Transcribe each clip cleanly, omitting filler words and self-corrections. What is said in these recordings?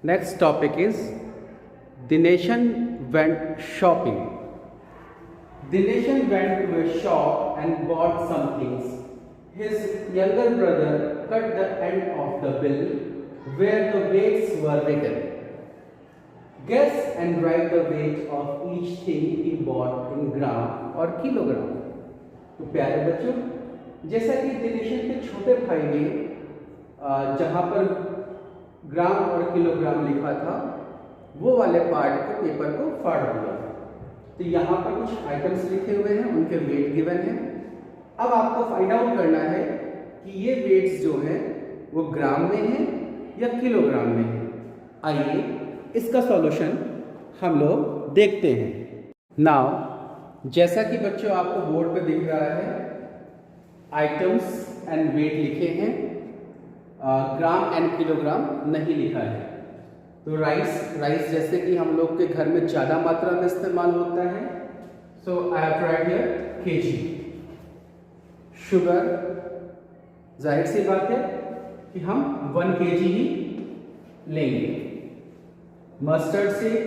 Next topic is Dination went shopping. Dination went to a shop and bought some things. His younger brother cut the end of the bill where the weights were written. Guess and write the weight of each thing he bought in gram or kilogram. तो प्यारे बच्चों, जैसा कि दिनेशन के छोटे भाई ने जहाँ पर ग्राम और किलोग्राम लिखा था वो वाले पार्ट को पेपर को फाड़ दिया। तो यहाँ पर कुछ आइटम्स लिखे हुए हैं, उनके वेट गिवन है। अब आपको फाइंड आउट करना है कि ये वेट्स जो हैं वो ग्राम में है या किलोग्राम में है। आइए इसका सॉल्यूशन हम लोग देखते हैं। नाउ जैसा कि बच्चों आपको बोर्ड पे दिख रहा है, आइटम्स एंड वेट लिखे हैं, ग्राम एंड किलोग्राम नहीं लिखा है। तो राइस जैसे कि हम लोग के घर में ज़्यादा मात्रा में इस्तेमाल होता है, so I have write here KG. Sugar, जाहिर सी बात है कि हम 1 केजी ही लेंगे। Mustard seed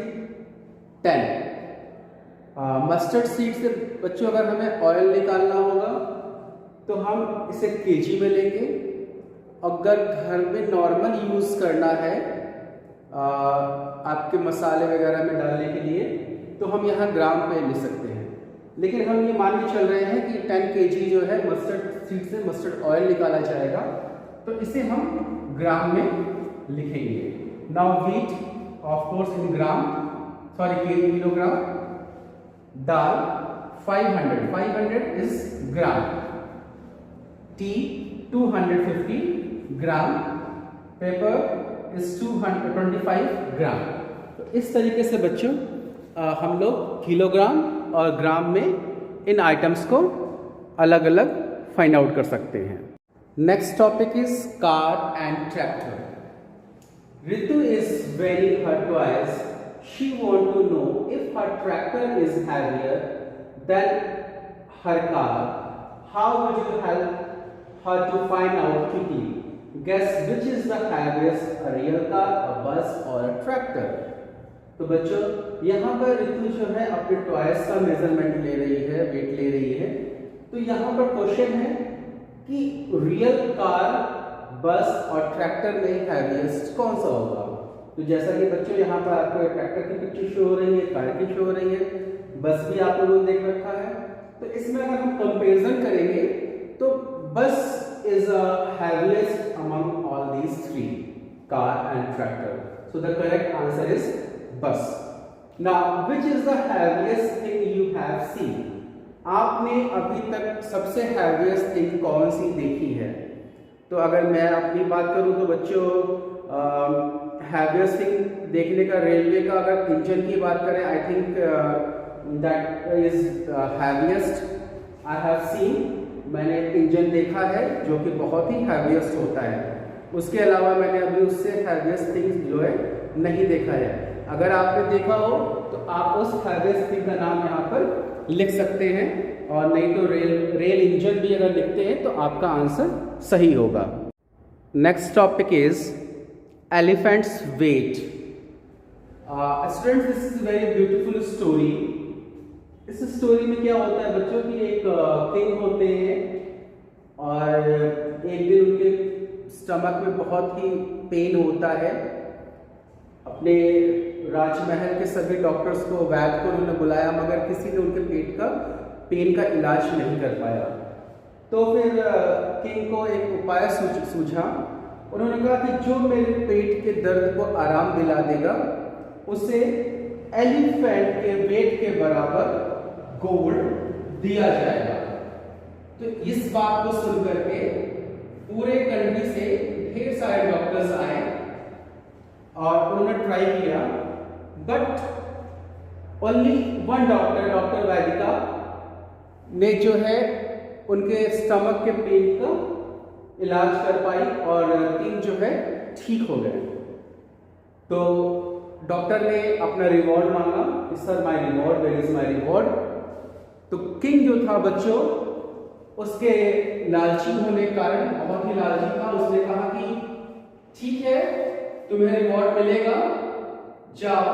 10। मस्टर्ड सीड से बच्चों अगर हमें ऑयल निकालना होगा तो हम इसे केजी में लेंगे। अगर घर में नॉर्मल यूज़ करना है आपके मसाले वगैरह में डालने के लिए तो हम यहाँ ग्राम में ले सकते हैं, लेकिन हम ये मान के चल रहे हैं कि 10 केजी जो है मस्टर्ड सीड से मस्टर्ड ऑयल निकाला जाएगा, तो इसे हम ग्राम में लिखेंगे। Now wheat of course in gram, sorry kilogram. Dal 500 is gram. T 250 gram. Paper is 225 ग्राम। तो इस तरीके से बच्चों हम लोग किलोग्राम और ग्राम में इन आइटम्स को अलग अलग फाइंड आउट कर सकते हैं। Next topic is car and tractor. Ritu is weighing her toys. She wants to know if her tractor is heavier than her car. How would you help her to find out quickly? Guess which is the heaviest, a real car, a bus or a tractor? तो बच्चों यहाँ पर रितु जो है अपने toys का measurement ले रही है, वेट ले रही है। तो यहाँ पर क्वेश्चन है कि रियल कार, बस और ट्रैक्टर में हैवीएस्ट कौन सा होगा। तो जैसा कि बच्चों यहाँ पर आपको ट्रैक्टर की पिक्चर शो हो रही है, कार की शो हो रही है, बस भी आप लोगों ने देख रखा है। तो इसमें अगर हम कंपैरिजन करेंगे तो bus is heaviest among all these 3, car and tractor. So the correct answer is bus. Now which is the heaviest thing you have seen? आपने अभी तक सबसे हैवीएस्ट थिंग कौन सी देखी है? तो अगर मैं अपनी बात करूं तो बच्चों हैवीएस्ट थिंग देखने का रेलवे का अगर इंजन की बात करें, I think that is heaviest I have seen. मैंने इंजन देखा है जो कि बहुत ही हैवीएस्ट होता है। उसके अलावा मैंने अभी उससे हैवीएस्ट थिंग जो है नहीं देखा है। अगर आपने देखा हो तो आप उस हैवीएस्ट थिंग का नाम यहाँ पर लिख सकते हैं, और नहीं तो रेल इंजन भी अगर लिखते हैं तो आपका आंसर सही होगा। Next topic is elephant's weight. Students, this is very beautiful story. इस स्टोरी में क्या होता है बच्चों की एक किंग होते हैं और एक दिन उनके स्टमक में बहुत ही पेन होता है। अपने राजमहल के सभी डॉक्टर्स को, वैद्य को उन्होंने बुलाया, मगर किसी ने उनके पेन का इलाज नहीं कर पाया। तो फिर किंग को एक उपाय सूझा। उन्होंने कहा कि जो मेरे पेट के दर्द को आराम दिला देगा उसे एलिफेंट के वेट के बराबर गोल्ड दिया जाएगा। तो इस बात को सुन करके पूरे कंट्री से ढेर सारे डॉक्टर्स आए और उन्होंने ट्राई किया, but only one doctor Vaidika ने जो है उनके स्टमक के पेन का इलाज कर पाई और किंग जो है ठीक हो गए। तो डॉक्टर ने अपना रिवॉर्ड मांगा, sir my reward, where is my reward. तो किंग जो था बच्चों, उसके लालची होने के कारण, बहुत ही लालची था, उसने कहा कि ठीक है तुम्हें रिवॉर्ड मिलेगा। जाओ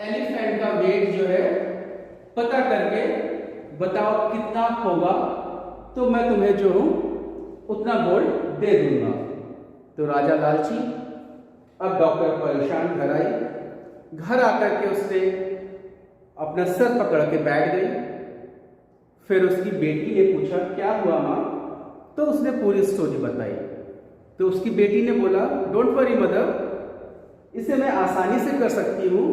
एलिफेंट का वेट जो है पता करके बताओ कितना होगा, तो मैं तुम्हें जो हूं उतना गोल्ड दे दूंगा। तो राजा लालची अब डॉक्टर परेशान घर आई। घर आकर के उसने अपना सर पकड़ के बैठ गई। फिर उसकी बेटी ने पूछा क्या हुआ माँ, तो उसने पूरी स्टोरी बताई। तो उसकी बेटी ने बोला डोंट वरी मदर, इसे मैं आसानी से कर सकती हूँ।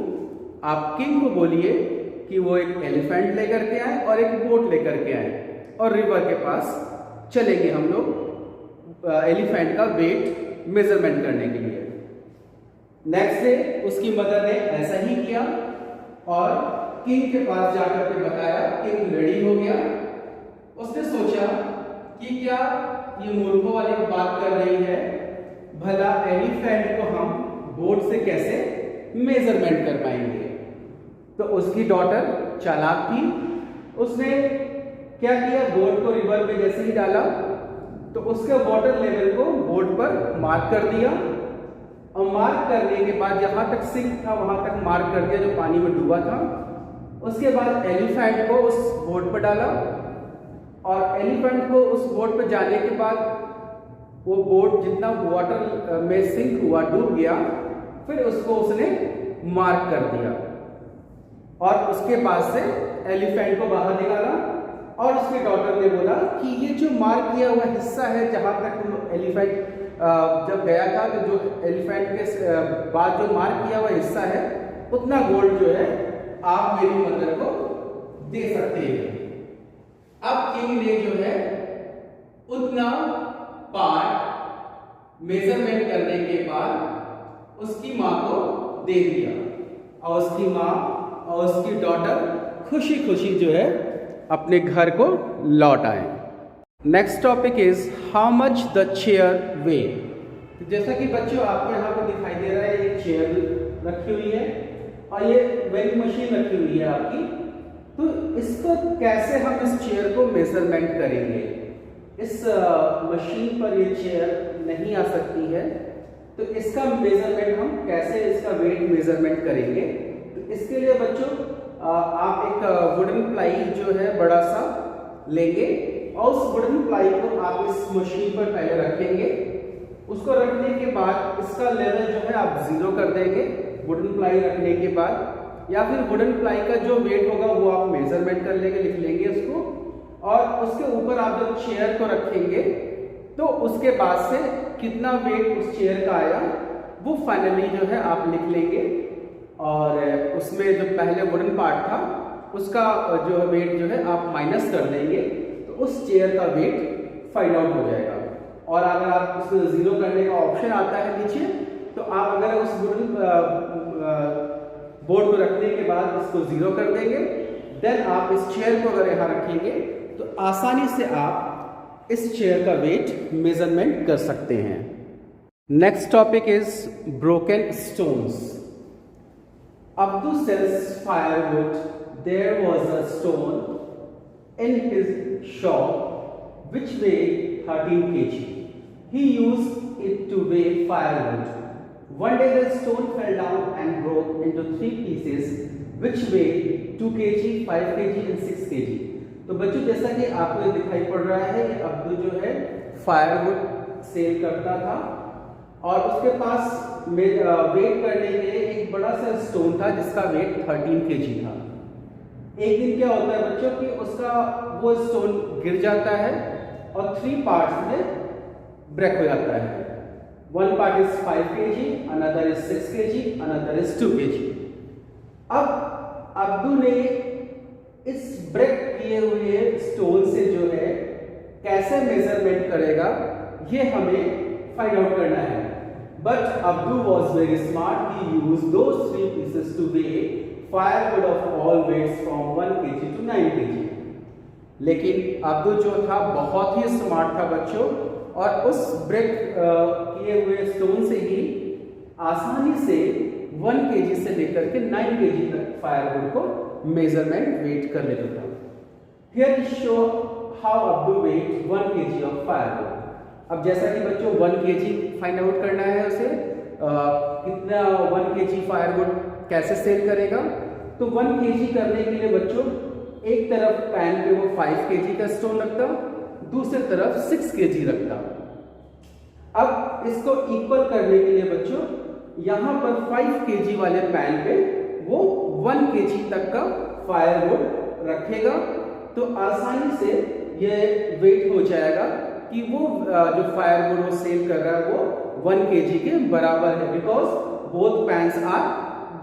आप किंग को बोलिए कि वो एक एलिफेंट लेकर के आए और एक बोट लेकर के आए और रिवर के पास चलेंगे हम लोग एलिफेंट का वेट मेजरमेंट करने के लिए। नेक्स्ट डे उसकी मदर ने ऐसा ही किया और किंग के पास जाकर के बताया। किंग रेडी हो गया। उसने सोचा कि क्या ये मूर्खों वाली बात कर रही है, भला एलिफेंट को हम बोट से कैसे मेजरमेंट कर पाएंगे। तो उसकी डॉटर चालाक थी। उसने क्या किया, बोट को रिवर में जैसे ही डाला तो उसके वाटर लेवल को बोट पर मार्क कर दिया और मार्क करने के बाद जहां तक सिंक था वहां तक मार्क कर दिया जो पानी में डूबा था। उसके बाद एलिफेंट को उस बोट पर डाला और एलिफेंट को उस बोट पर जाने के बाद वो बोट जितना वाटर में सिंक हुआ डूब गया, फिर उसको उसने मार्क कर दिया और उसके पास से एलिफेंट को बाहर निकाला। और उसकी डॉटर ने बोला कि ये जो मार्क किया हुआ हिस्सा है जहां तक एलिफेंट जब गया था, तो जो एलिफेंट के बाद जो मार्क किया हुआ हिस्सा है उतना गोल्ड जो है आप मेरी मदर को दे सकते हैं। अब किंग ने जो है उतना पार्ट मेजरमेंट करने के बाद उसकी मां को दे दिया और उसकी मां और उसकी डॉटर खुशी खुशी जो है अपने घर को लौट आए। Next topic is how much the chair weigh. जैसा कि बच्चों आपको यहाँ पर दिखाई दे रहा है, एक चेयर रखी हुई है और ये वेइंग मशीन रखी हुई है आपकी। तो इसको कैसे हम इस चेयर को मेजरमेंट करेंगे। इस मशीन पर ये चेयर नहीं आ सकती है, तो इसका मेजरमेंट हम कैसे इसका वेट मेजरमेंट करेंगे। तो इसके लिए बच्चों आप एक वुडन प्लाई जो है बड़ा सा लेंगे और उस वुडन प्लाई को आप इस मशीन पर पहले रखेंगे। उसको रखने के बाद इसका लेवल जो है आप 0 कर देंगे वुडन प्लाई रखने के बाद, या फिर वुडन प्लाई का जो वेट होगा वो आप मेजरमेंट कर लेंगे, लिख लेंगे उसको। और उसके ऊपर आप जब चेयर को रखेंगे तो उसके बाद से कितना वेट उस चेयर का आया वो फाइनली जो है आप लिख लेंगे। और उसमें जो पहले वुडन पार्ट था उसका जो वेट जो है आप माइनस कर देंगे, तो उस चेयर का वेट फाइंड आउट हो जाएगा। और अगर आप उसमें 0 करने का ऑप्शन आता है नीचे, तो आप अगर उस वुडन बोर्ड को रखने के बाद उसको 0 कर देंगे, देन आप इस चेयर को अगर यहाँ रखेंगे तो आसानी से आप इस चेयर का वेट मेजरमेंट कर सकते हैं। Next topic is broken stones. Abdu sells firewood. There was a stone in his shop which weighed 13 kg. He used it to weigh firewood. One day the stone fell down and broke into 3 pieces which weighed 2 kg, 5 kg and 6 kg. तो बच्चों जैसा कि आपको दिखाई पड़ रहा है कि अब्दू जो है फायरवुड सेल करता था और उसके पास वेट करने के लिए एक बड़ा सा स्टोन था जिसका वेट 13 kg था। एक दिन क्या होता है बच्चों कि उसका वो स्टोन गिर जाता है और 3 पार्ट्स में ब्रेक हो जाता है। One part is 5 kg, another is 6 kg, another is 2 kg. अब अब्दू ने इस ब्रेक किए हुए स्टोन से जो है कैसे मेजरमेंट करेगा ये हमें फाइंड आउट करना है। But Abdu was very smart. He used those 3 pieces to weigh firewood of all weights from 1 kg to 9 kg. लेकिन अब्दू जो था बहुत ही स्मार्ट था बच्चों, और उस ब्रेक किए हुए स्टोन से ही आसानी से 1 kg से लेकर के 9 kg तक फायरवुड को मेजरमेंट वेट कर लेता था। Here is show how Abdu weighed 1 kg of firewood. अब जैसा कि बच्चों 1 kg फाइंड आउट करना है उसे, कितना 1 kg फायरवुड कैसे सेल करेगा। तो 1 kg करने के लिए बच्चों एक तरफ पैन पे वो 5 kg का स्टोन रखता, दूसरी तरफ 6 kg रखता। अब इसको इक्वल करने के लिए बच्चों यहाँ पर 5 kg वाले पैन पे वो 1 kg तक का फायरवुड रखेगा, तो आसानी से ये वेट हो जाएगा कि वो जो फायरवुड वो सेल कर रहा है वो 1 kg के बराबर है, because both pans are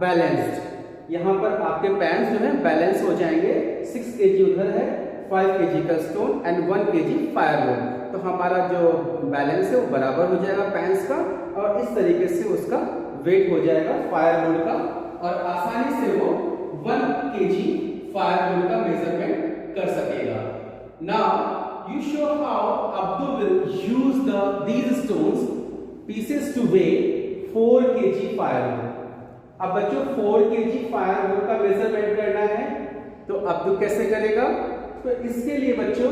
balanced. यहाँ पर आपके पैन्स जो है बैलेंस हो जाएंगे, 6 kg उधर है, 5 kg का स्टोन एंड 1 kg फायरवुड, तो हमारा जो बैलेंस है वो बराबर हो जाएगा पैन्स का, और इस तरीके से उसका वेट हो जाएगा फायरवुड का, और आसानी से वो 1 kg फायरवुड का मेजरमेंट कर सकेगा। Now you show how Abdul will use these stones pieces to weigh 4 kg firewood। अब बच्चों 4 kg फायरवुड का मेजरमेंट करना है, तो अब्दुल कैसे करेगा। तो इसके लिए बच्चों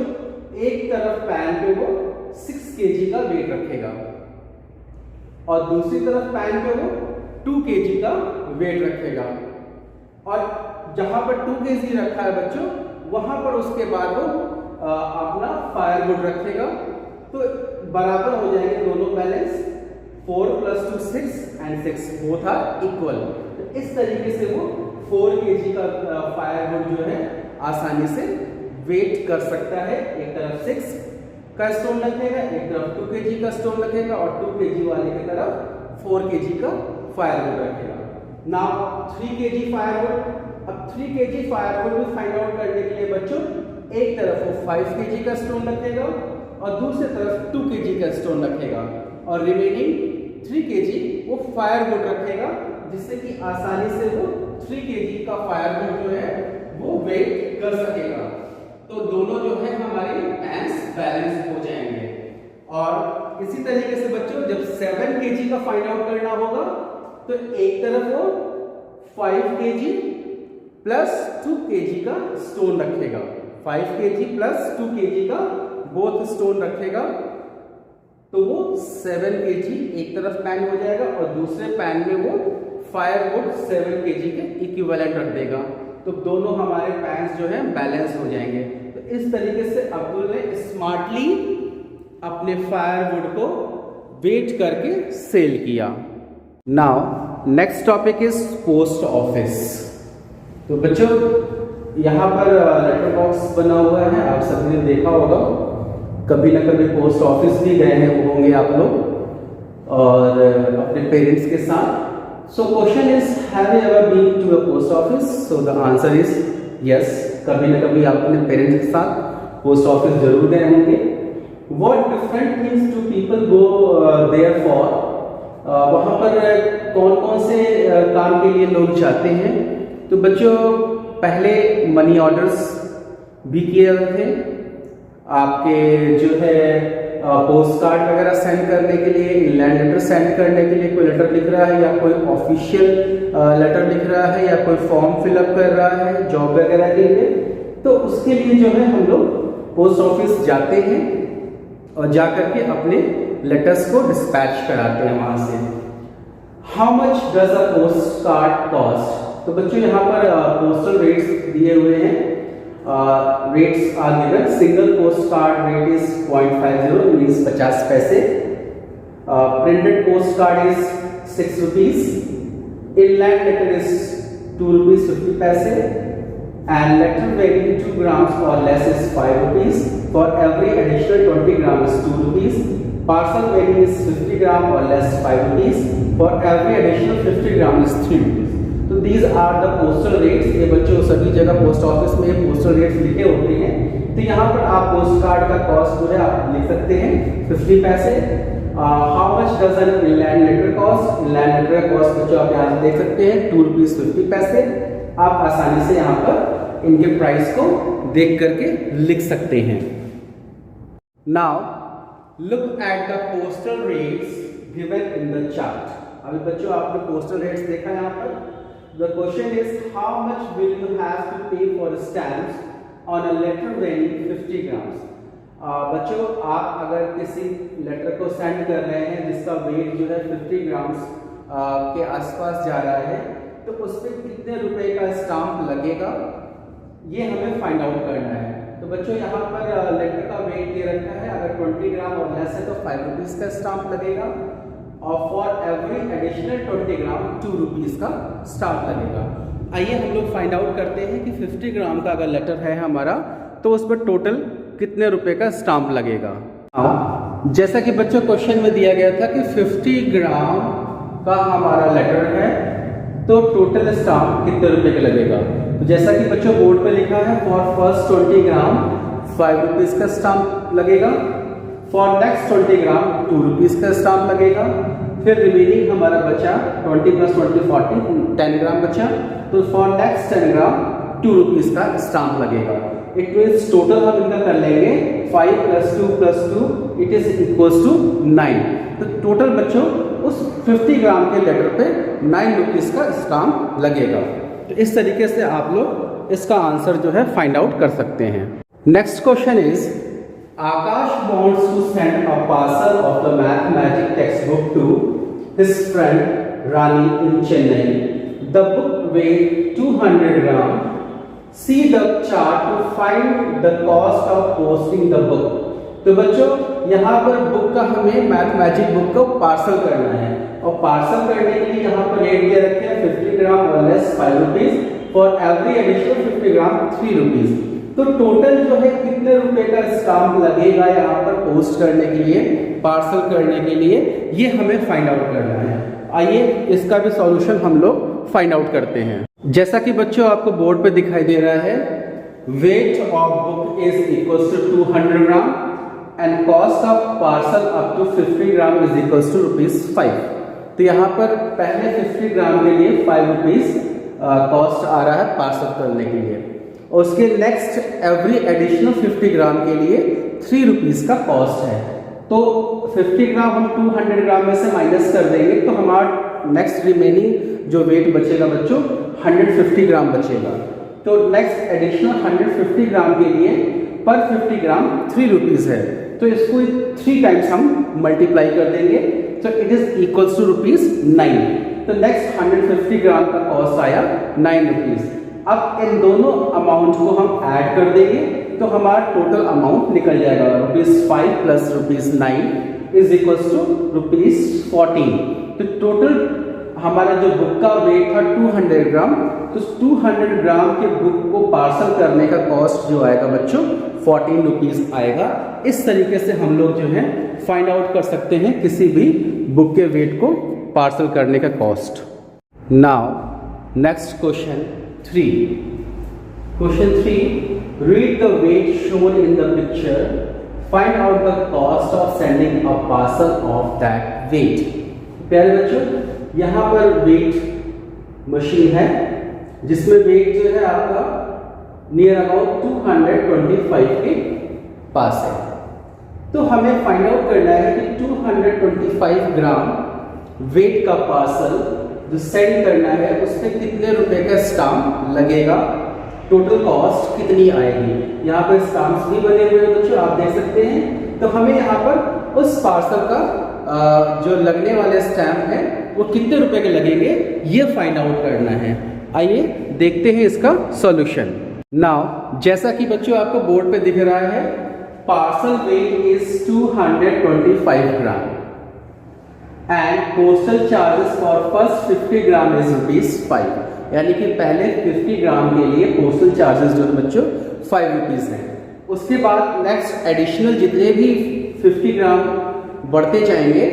एक तरफ पैन पे वो 6 kg का वेट रखेगा और दूसरी तरफ पैन पे वो 2 kg का वेट रखेगा, और जहां पर 2 kg रखा है बच्चों वहां पर उसके बाद वो अपना फायरवुड रखेगा, तो बराबर हो जाएंगे दोनों balance, 4 + 2 6 and 6 both are equal. तो इस तरीके से वो 4 kg का फायरवुड जो है आसानी से वेट कर सकता है। एक तरफ 6 का स्टोन रखेगा, एक तरफ 2 kg का स्टोन रखेगा, और 2 kg वाले की तरफ 4 kg का फायरवुड रखेगा। Now 3 kg firewood. अब 3 kg फायरवुड को फाइंड आउट करने के लिए बच्चों एक तरफ वो 5 kg का स्टोन रखेगा और दूसरी तरफ 2 kg का स्टोन रखेगा, और रिमेनिंग 3 kg वो फायरवुड रखेगा, जिससे कि आसानी से वो 3 kg का फायरवुड जो है वो वेट कर सकेगा। तो दोनों जो है हमारे पैन्स बैलेंस हो जाएंगे। और इसी तरीके से बच्चों जब 7 kg का फाइंड आउट करना होगा, तो एक तरफ वो 5 kg प्लस 2 kg का स्टोन रखेगा, 5 kg प्लस 2 kg का बोथ स्टोन रखेगा, तो वो 7 kg एक तरफ पैन हो जाएगा और दूसरे पैन में वो फायरवुड 7 kg के इक्विवेलेंट रख देगा, तो दोनों हमारे पैन्स जो है बैलेंस हो जाएंगे। तो इस तरीके से अब्दुल ने स्मार्टली अपने फायरवुड को वेट करके सेल किया। Now next topic is post office. तो बच्चों यहाँ पर लेटर बॉक्स बना हुआ है, आप सभी ने देखा होगा, कभी ना कभी पोस्ट ऑफिस भी गए हैं होंगे आप लोग और अपने पेरेंट्स के साथ। So question is have you ever been to a post office. So the answer is yes, कभी ना कभी आप अपने पेरेंट्स के साथ पोस्ट ऑफिस जरूर गए होंगे। What different things to people go there for, वहाँ पर कौन कौन से काम के लिए लोग जाते हैं। तो बच्चों पहले मनी ऑर्डर्स भी किए जाते थे, आपके जो है पोस्ट कार्ड वगैरह सेंड करने के लिए, इनलैंड लेटर सेंड करने के लिए, कोई लेटर लिख रहा है या कोई ऑफिशियल लेटर लिख रहा है या कोई फॉर्म फिलअप कर रहा है जॉब वगैरह के लिए, तो उसके लिए जो है हम लोग पोस्ट ऑफिस जाते हैं और जाकर के अपने लेटर्स को डिस्पैच कराते हैं वहां से। How much does a post card cost. तो बच्चों यहाँ पर पोस्टल रेट्स दिए हुए हैं, rates are given. Single post card rate is 0.50 means 50 पैसे, printed post card is 6 rupees, inland letter is 2 rupees 50 पैसे, and letter weighing 2 grams or less is 5 rupees. For every additional 20 grams is 2 rupees. Parcel weighing is 50 gram or less 5 rupees. For every additional 50 gram is 3 rupees. तो these are the postal rates। ये बच्चों सभी जगह post office में postal rates लिखे होते हैं, तो यहाँ पर आप पोस्ट कार्ड का कॉस्ट जो है आप लिख सकते हैं 50 पैसे। How much does an inland letter cost. Inland letter का कॉस्ट बच्चों आप यहाँ देख सकते हैं 2 रुपीज 50 पैसे। आप आसानी से यहाँ पर इनके प्राइस को देख करके लिख सकते हैं। Now look at the postal rates given in the chart. अभी बच्चों आपने पोस्टल रेट्स देखा यहाँ पर। The question is how much will you have to pay for stamps on a letter weighing 50 grams. बच्चों आप अगर किसी लेटर को सेंड कर रहे हैं जिसका वेट जो है 50 ग्राम्स के आसपास जा रहा है तो उस पर कितने रुपए का स्टाम्प लगेगा, ये हमें फाइंड आउट करना है। तो बच्चों यहाँ पर लेटर का वेट दे रखा है, अगर 20 ग्राम और लेस है तो 5 रुपीज़ का स्टाम्प लगेगा, और for every additional 20 gram 2 rupees का स्टाम्प लगेगा। आइए हम लोग फाइंड आउट करते हैं कि 50 ग्राम का अगर लेटर है हमारा तो उस पर टोटल कितने रुपए का स्टाम्प लगेगा। जैसा कि बच्चों क्वेश्चन में दिया गया था कि 50 ग्राम का हमारा लेटर है तो टोटल स्टाम्प कितने रुपए का लगेगा। तो जैसा कि बच्चों बोर्ड पे लिखा है, फॉर फर्स्ट 20 ग्राम 5 रुपीज़ का स्टाम्प लगेगा, फॉर नेक्स्ट 20 ग्राम 2 रुपीज़ का स्टाम्प लगेगा, फिर रिमेनिंग हमारा बचा 20 + 20 40 10 ग्राम बचा, तो फॉर नेक्स्ट 10 ग्राम 2 रुपीज़ का स्टाम्प लगेगा। इट मीन्स टोटल हम इनका कर लेंगे 5 + 2 + 2 इट इज इक्वल्स टू 9। तो टोटल बच्चों उस 50 ग्राम के लेटर पे 9 रुपीज़ का स्टाम्प लगेगा। तो इस तरीके से आप लोग इसका आंसर जो है फाइंड आउट कर सकते हैं। Next question is, Akash wants to send a parcel of the mathematics textbook to his friend Rani in Chennai. The book weighs 200 grams. See the chart to find the cost of posting the book. तो बच्चों यहाँ पर book का हमें mathematic book को parcel करना है, और पार्सल करने के लिए यहाँ पर रेट दे रखे हैं 50 ग्राम और less 5 rupees, for every additional 50 gram 3 rupees. तो टोटल जो है कितने रुपए का स्टाम्प लगेगा यहाँ पर पोस्ट करने के लिए, पार्सल करने के लिए, ये हमें फाइंड आउट करना है। आइए इसका भी सॉल्यूशन हम लोग फाइंड आउट करते हैं। जैसा कि बच्चों आपको बोर्ड पे दिखाई दे रहा है, weight of book is equals to 200 gram and cost of parcel up to 50 gram is equals to ₹5। तो यहाँ पर पहले 50 ग्राम के लिए 5 रुपीज़ कॉस्ट आ रहा है पार्सल करने के लिए, और उसके नेक्स्ट एवरी एडिशनल 50 ग्राम के लिए 3 रुपीज़ का कॉस्ट है। तो 50 ग्राम हम 200 ग्राम में से माइनस कर देंगे तो हमारा नेक्स्ट रिमेनिंग जो वेट बचेगा बच्चों 150 ग्राम बचेगा। तो नेक्स्ट एडिशनल 150 ग्राम के लिए पर 50 ग्राम 3 रुपीज़ है, तो इसको 3 टाइम्स हम मल्टीप्लाई कर देंगे तो इट इज इक्वल्स टू ₹9। तो नेक्स्ट 150 ग्राम का कॉस्ट आया 9 रुपीज़। अब इन दोनों अमाउंट को हम ऐड कर देंगे तो हमारा टोटल अमाउंट निकल जाएगा ₹5 + ₹9 इज इक्वल्स टू ₹14। तो टोटल हमारा जो बुक का वेट था 200 ग्राम, तो 200 ग्राम के बुक को पार्सल करने का कॉस्ट जो आएगा बच्चों 14 रुपीज़ आएगा। इस तरीके से हम लोग जो है फाइंड आउट कर सकते हैं किसी भी बुक के वेट को पार्सल करने का cost. Now next question 3. Question 3. Read the weight shown in the picture. Find out the cost of sending a parcel of that weight. प्यारे बच्चों, यहाँ पर वेट मशीन है जिसमें वेट जो है आपका नियर अबाउट 225 के पास है। तो हमें फाइंड आउट करना है कि 225 ग्राम वेट का पार्सल जो सेंड करना है उस पर कितने रुपए का स्टाम्प लगेगा, टोटल कॉस्ट कितनी आएगी। यहाँ पर स्टाम्प्स भी बने हुए हैं बच्चों, आप देख सकते हैं। तो हमें यहाँ पर उस पार्सल का जो लगने वाले स्टैम्प है वो कितने रुपए के लगेंगे ये फाइंड आउट करना है। आइए देखते हैं इसका सॉल्यूशन। नाउ जैसा कि बच्चों आपको बोर्ड पे दिख रहा है, parcel weight is 225 gram and postal charges for first 50 gram is ₹5। यानी कि पहले 50 ग्राम के लिए पोस्टल चार्जेस जो है बच्चों 5 रुपीज़ हैं। उसके बाद नेक्स्ट एडिशनल जितने भी 50 ग्राम बढ़ते जाएंगे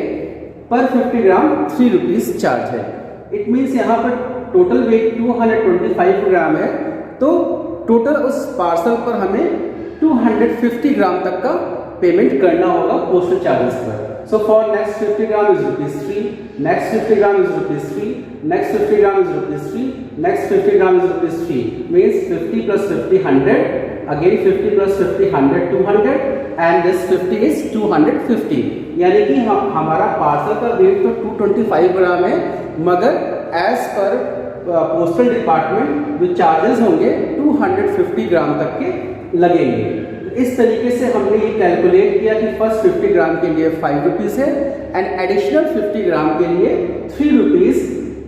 पर 50 ग्राम 3 रुपीज़ चार्ज है। इट मीन्स यहाँ पर टोटल वेट 225 ग्राम है, तो टोटल उस पार्सल पर हमें 250 ग्राम तक का पेमेंट करना होगा पोस्टल चार्जेस पर। So for next 50 gram is ₹3, next 50 gram is ₹3, next 50 gram is ₹3, next 50 gram is ₹3, means 50 plus 50 100, again 50 plus 50 100 200 and this 50 is 250। यानी कि हमारा पार्सल का वेट तो 225 ग्राम है, मगर एज पर पोस्टल डिपार्टमेंट जो चार्जेस होंगे 250 ग्राम तक के लगेंगे। इस तरीके से हमने ये कैलकुलेट किया कि फर्स्ट 50 ग्राम के लिए 5 रुपीज़ है एंड एडिशनल 50 ग्राम के लिए 3 रुपीज़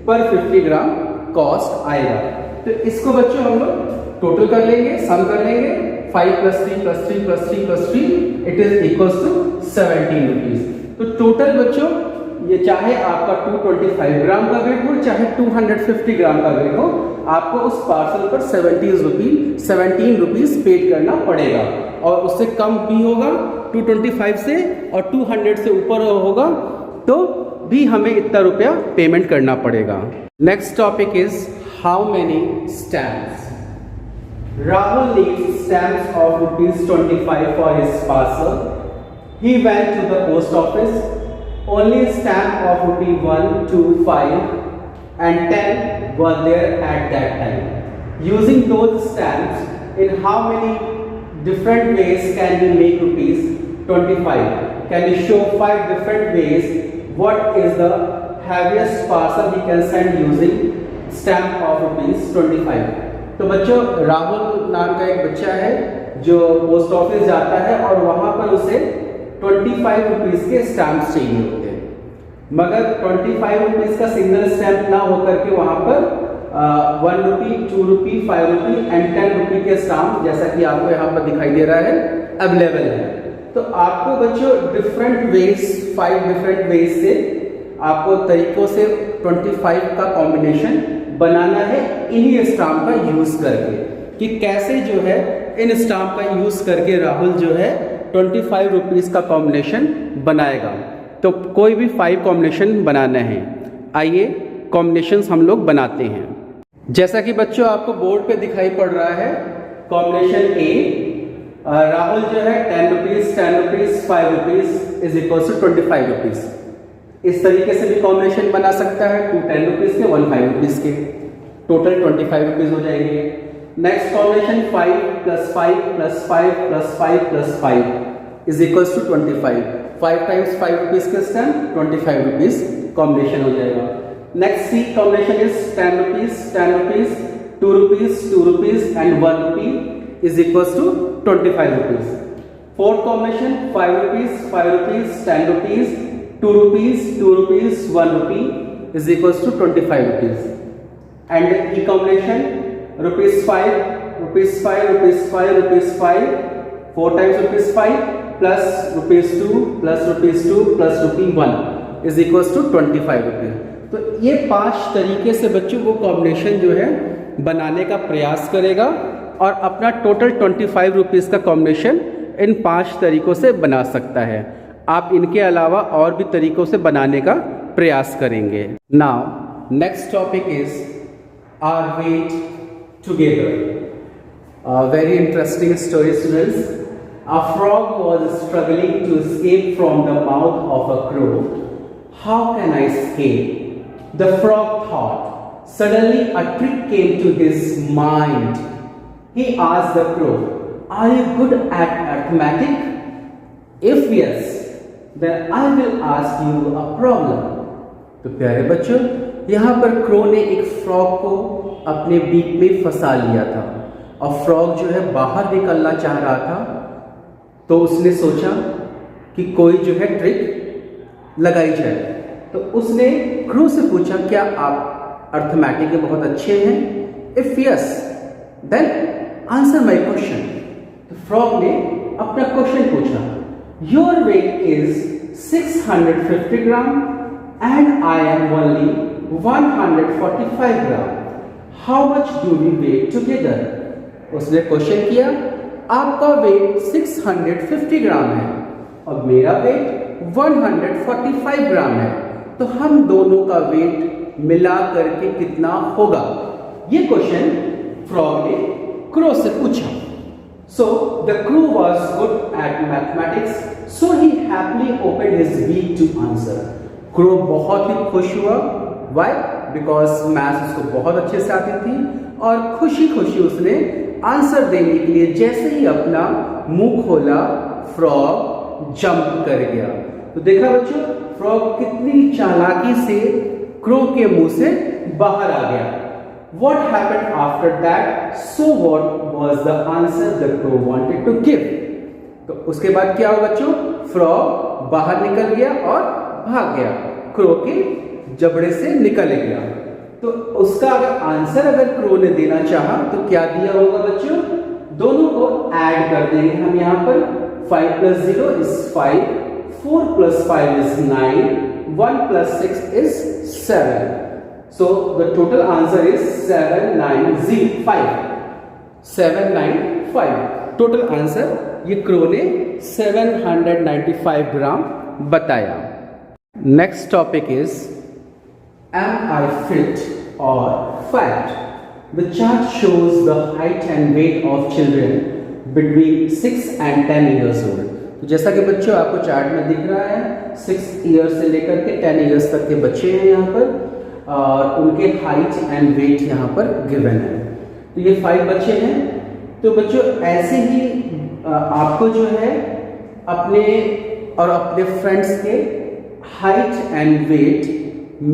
पर 50 ग्राम कॉस्ट आएगा। तो इसको बच्चों हम लोग टोटल कर लेंगे, सम कर लेंगे। 5 + 3 + 3 + 3 + 3 it is equals to 17 rupees. तो टोटल बच्चों ये चाहे आपका 225 ग्राम का वेट हो चाहे 250 ग्राम का वेट हो, आपको उस पार्सल पर 17 रुपीज़ पेड करना पड़ेगा। और उससे कम भी होगा 225 से और 200 से ऊपर होगा तो भी हमें इतना रुपया पेमेंट करना पड़ेगा। Next topic is how many stamps. Rahul needs stamps of ₹25 for his parcel. He went to the post office. Only stamp of ₹1, 2, 5 and 10 were there at that time. Using those stamps, in how many different ways can we make ₹25? Can we show 5 different ways? What is the heaviest parcel we can send using stamp of ₹25? तो बच्चों राहुल नाम का एक बच्चा है जो post office जाता है और वहां पर उसे 25 रुपीज़ के स्टैम्प चाहिए होते हैं, मगर 25 रुपीज़ का सिंगल स्टैम्प ना होकर के वहां पर 1 रुपी, 2 रुपी, 5 रुपी एंड 10 रुपी के स्टैम्प जैसा कि आपको यहाँ पर दिखाई दे रहा है अवेलेबल है। तो आपको बच्चों डिफरेंट वेज 5 डिफरेंट वेज से आपको तरीकों से 25 का कॉम्बिनेशन बनाना है इन्हीं स्टाम्प का यूज करके, कि कैसे जो है इन स्टाम्प का यूज करके राहुल जो है 25 रुपीज़ का कॉम्बिनेशन बनाएगा। तो कोई भी 5 कॉम्बिनेशन बनाना है। आइए कॉम्बिनेशंस हम लोग बनाते हैं। जैसा कि बच्चों आपको बोर्ड पे दिखाई पड़ रहा है कॉम्बिनेशन ए, राहुल जो है 10 rupees, 10 rupees, 5 rupees is equal to 25 rupees. इस तरीके से भी कॉम्बिनेशन बना सकता है, 2 10 रुपीज़ के, 1 5 रुपीज़ के, टोटल 25 रुपीज़ हो जाएंगे। Next combination 5 + 5 + 5 + 5 + 5 is equal to 25। 5 times 5 rupees के स्टैम्प 25 रुपीज़ कॉम्बिनेशन हो जाएगा। Next C combination is 10 rupees, 10 rupees, 2 rupees, 2 rupees and 1 rupee is equal to 25 rupees. Fourth combination 5 rupees, 5 rupees, 10 rupees, 2 rupees, 2 rupees, 1 rupee is equals to 25 rupees. And E combination ₹5, ₹5, ₹5, ₹5, 4 times ₹5 plus ₹2 plus ₹2 plus ₹1 is equals to 25 rupees. तो ये 5 तरीके से बच्चों को combination जो है बनाने का प्रयास करेगा और अपना टोटल 25 रुपीज़ का कॉम्बिनेशन इन 5 तरीकों से बना सकता है। आप इनके अलावा और भी तरीकों से बनाने का प्रयास करेंगे। Now next topic is our weight together. Very interesting story students. A frog was struggling to escape from the mouth of a crow. How can I escape? The frog thought. Suddenly a trick came to his mind. He asked the crow, "Are you good at arithmetic? If yes, then I will ask you a problem." तो प्यारे बच्चों, यहाँ पर crow ने एक frog को अपने beak में फंसा लिया था और फ्रॉग जो है बाहर निकलना चाह रहा था। तो उसने सोचा कि कोई जो है ट्रिक लगाई जाए। तो उसने क्रो से पूछा, क्या आप अर्थमेटिक में बहुत अच्छे हैं? If yes then answer my question. तो फ्रॉग ने अपना क्वेश्चन पूछा। Your weight is 650 gram and I am only 145 gram. How much do we weight together? उसने क्वेश्चन किया, आपका वेट 650 ग्राम है और मेरा वेट 145 ग्राम है, तो हम दोनों का वेट मिला करके कितना होगा? ये क्वेश्चन फ्रॉग ने क्रो से पूछा। So the crow was good at mathematics, so he happily opened his beak to answer. Crow बहुत ही खुश हुआ। Why? Because मैथ्स उसको बहुत अच्छे से आती थी और खुशी खुशी उसने आंसर देने के लिए जैसे ही अपना मुंह खोला, फ्रॉग जंप कर गया। तो देखा बच्चों, फ्रॉग कितनी चालाकी से क्रो के मुंह से बाहर आ गया। What happened after that? So what was the answer the crow wanted to give? तो उसके बाद क्या हुआ बच्चों, फ्रॉग बाहर निकल गया और भाग गया, क्रो के जबड़े से निकल गया। तो उसका अगर आंसर अगर क्रो ने देना चाहा तो क्या दिया होगा बच्चों, दोनों को ऐड कर देंगे हम यहाँ पर। 5 + 0 is 5, 4 + 5 is 9, 1 + 6 is 7. So the total answer is 795. 795 total answer ये क्रो ने 795 ग्राम बताया। Next topic is Am I fit or fat? The chart shows the height and weight of children between 6 and 10 years old. तो जैसा कि बच्चों आपको chart में दिख रहा है, 6 ईयर्स से लेकर के 10 ईयर्स तक के बच्चे हैं यहाँ पर, और उनके हाइट एंड वेट यहाँ पर गिवन है। तो ये 5 बच्चे हैं। तो बच्चों ऐसे ही आपको जो है अपने और अपने फ्रेंड्स के हाइट एंड वेट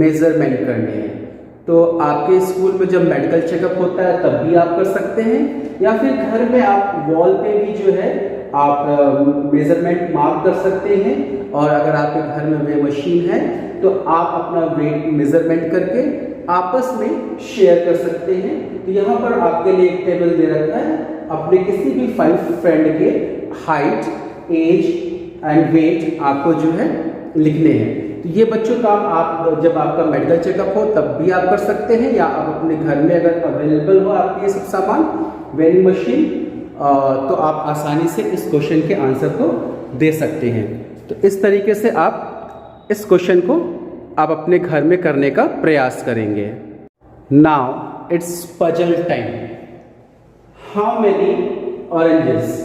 मेजरमेंट करने हैं। तो आपके स्कूल में जब मेडिकल चेकअप होता है तब भी आप कर सकते हैं, या फिर घर में आप वॉल पे भी जो है आप मेजरमेंट मार्क कर सकते हैं। और अगर आपके घर में वे मशीन है तो आप अपना वेट मेजरमेंट करके आपस में शेयर कर सकते हैं। तो यहाँ पर आपके लिए एक टेबल दे रखा है, अपने किसी भी 5 फ्रेंड के हाइट, एज एंड वेट आपको जो है लिखने हैं। तो ये बच्चों काम आप जब आपका मेडिकल चेकअप हो तब भी आप कर सकते हैं, या आप अपने घर में अगर अवेलेबल हो आपके ये सब सामान, वेइंग मशीन, तो आप आसानी से इस क्वेश्चन के आंसर को दे सकते हैं। तो इस तरीके से आप इस क्वेश्चन को आप अपने घर में करने का प्रयास करेंगे। Now it's puzzle time. How many oranges?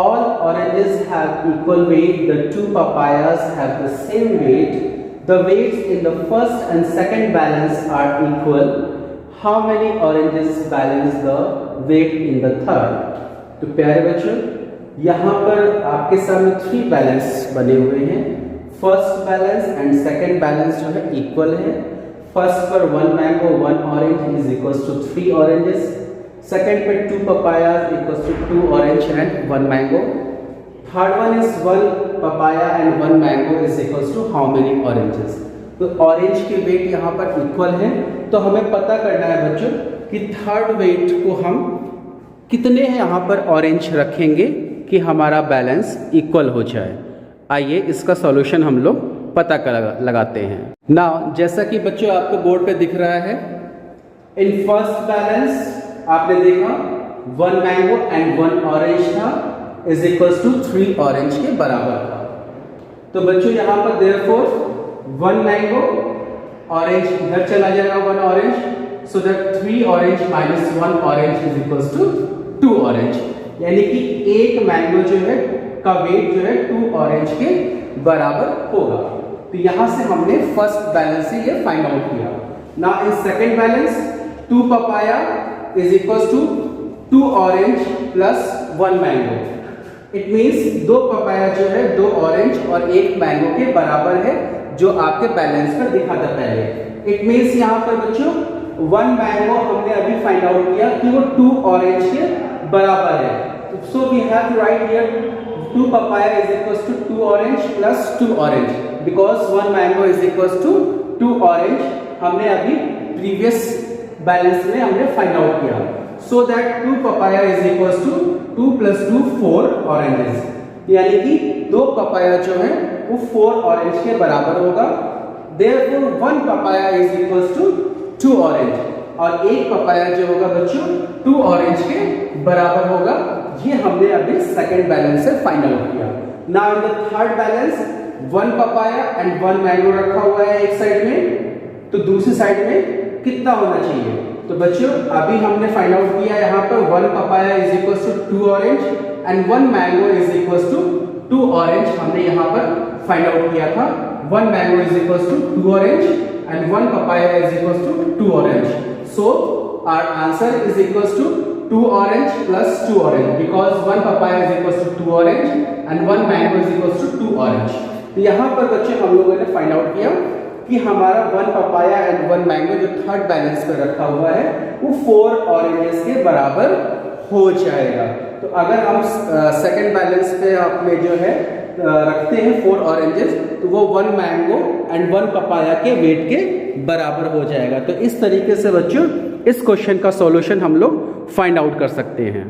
All oranges have equal weight. The 2 papayas have the same weight. The weights in the first and second balance are equal. How many oranges balance the weight in the third? तो प्यारे बच्चों, यहाँ पर आपके सामने 3 balance बने हुए हैं। First balance and second balance जो है इक्वल है। फर्स्ट पर 1 mango 1 orange is equal to 3 oranges. Second पे 2 papayas equals to 2 orange and 1 mango. Third one is 1 papaya and 1 mango is equals to how many oranges? तो orange के wait यहाँ पर equal है। तो हमें पता करना है बच्चों कि थर्ड वेट को हम कितने यहाँ पर ऑरेंज रखेंगे कि हमारा बैलेंस इक्वल हो जाए। आइए इसका सॉल्यूशन हम लोग पता लगाते हैं। नाउ जैसा कि बच्चों आपको बोर्ड पे दिख रहा है, इन फर्स्ट बैलेंस आपने देखा 1 मैंगो एंड 1 ऑरेंज था, इज इक्वल टू 3 ऑरेंज के बराबर था। तो बच्चों यहाँ पर देयरफॉर 1 मैंगो, ऑरेंज इधर चला जाएगा 1 orange, so that 3 orange minus 1 orange is equal to 2 orange. यानी कि एक मैंगो जो है का वेट जो है 2 ऑरेंज के बराबर होगा। तो यहां से हमने फर्स्ट बैलेंस से ये फाइंड आउट किया। Now in second balance 2 papaya is equals to 2 orange plus 1 mango. It means 2 papaya जो है 2 ऑरेंज और 1 मैंगो के बराबर है, जो आपके बैलेंस पर दिखा था पहले। It means यहाँ पर बच्चों 1 मैंगो हमने अभी फाइंड आउट किया कि वो 2 ऑरेंज के बराबर है। So we have to write here 2 papaya is equals to 2 orange plus 2 orange because 1 mango is equals to 2 orange हमने अभी प्रीवियस बैलेंस में हमने फाइंड आउट किया। So that 2 papaya is equals to 2 + 2 4 oranges, यानी कि 2 पपाया जो है वो 4 ऑरेंज के बराबर होगा। Therefore 1 papaya is equals to 2 orange, और 1 पपाया जो होगा बच्चों 2 ऑरेंज के बराबर होगा। ये हमने अभी सेकंड बैलेंस से फाइंड आउट किया। Now in the third balance 1 papaya and 1 mango रखा हुआ है एक साइड में, तो दूसरी साइड में कितना होना चाहिए? तो बच्चों अभी हमने फाइंड आउट किया यहाँ पर 1 papaya is equals to 2 orange and 1 mango is equals to 2 orange हमने यहाँ पर फाइंड आउट किया था। 1 mango is equals to 2 orange and 1 papaya is equals to 2 orange. So our answer is equals to 2 orange plus 2 orange because 1 papaya is equals to 2 orange and 1 mango is equals to 2 orange। तो यहाँ पर बच्चे हम लोगों ने find out किया कि हमारा 1 पपाया एंड 1 मैंगो जो थर्ड बैलेंस पे रखा हुआ है वो 4 ऑरेंजेस के बराबर हो जाएगा। तो अगर हम सेकंड बैलेंस पे आपने जो है रखते हैं 4 ऑरेंजेस, तो वो 1 मैंगो एंड 1 पपाया के वेट के बराबर हो जाएगा। तो इस तरीके से बच्चों इस क्वेश्चन का सॉल्यूशन हम लोग फाइंड आउट कर सकते हैं।